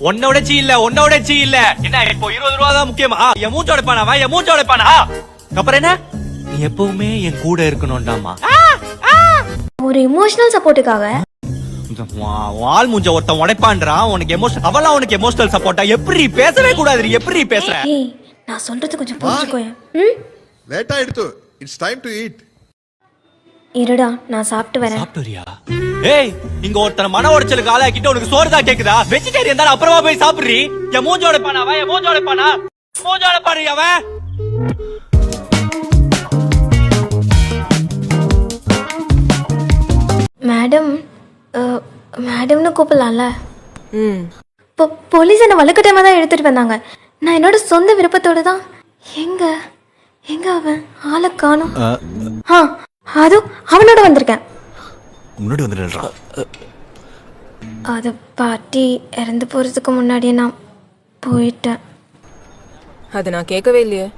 உன்னோட சீ இல்ல என்ன இப்போ 20 ரூபா தான் முக்கியமா? என் மூஞ்ச உடைப்பானா? என் மூஞ்ச உடைப்பானா? அப்புறம் என்ன? நீ எப்பவுமே என் கூட இருக்கணும்டாமா. ஒரு எமோஷனல் சப்போர்ட்டுக்காக ஆள் மூஞ்ச ஒருத்தன் உடைப்பான்றான். உனக்கு எமோஷனல், அவெல்லாம் உனக்கு எமோஷனல் சப்போர்ட்டா? எப்படி பேசவே கூடாது? எப்படி பேசுற? ஏய் நான் சொல்றது கொஞ்சம் புரிஞ்சுக்கோயேன். லேட் ஆயிடுத்து. It's time to eat. இருடா நான் சாப்பிட்டு வரேன். சாப்பிட்டுறியா? ஏய் இங்க ஒருத்தன மன உடைச்சலுக்கு ஆளாக்கிட்டு உனக்கு சோறு தான் கேக்குதா? வெஜிடேரியன் தான், அப்புறமா போய் சாப்பிடுறீ. என் மூஞ்ச உடைப்பானா? என் மூஞ்ச உடைப்பானா? மூஞ்ச உடைப்பாரு அவன். மேடம் மேடம்னு கூப்பிடலாம்ல? போலீஸ் என்ன வலுக்கட்டாயமா தான் எடுத்துட்டு வந்தாங்க. நான் என்னோட சொந்த விருப்பத்தோட தான். எங்க அவன் ஆளை காணோம். அது அவனோட வந்திருக்கேன். முன்னாடி வந்துடுறா. அது பாட்டி இறந்து போறதுக்கு முன்னாடியே நான் போயிட்டேன். அது நான் கேட்கவே இல்லையே.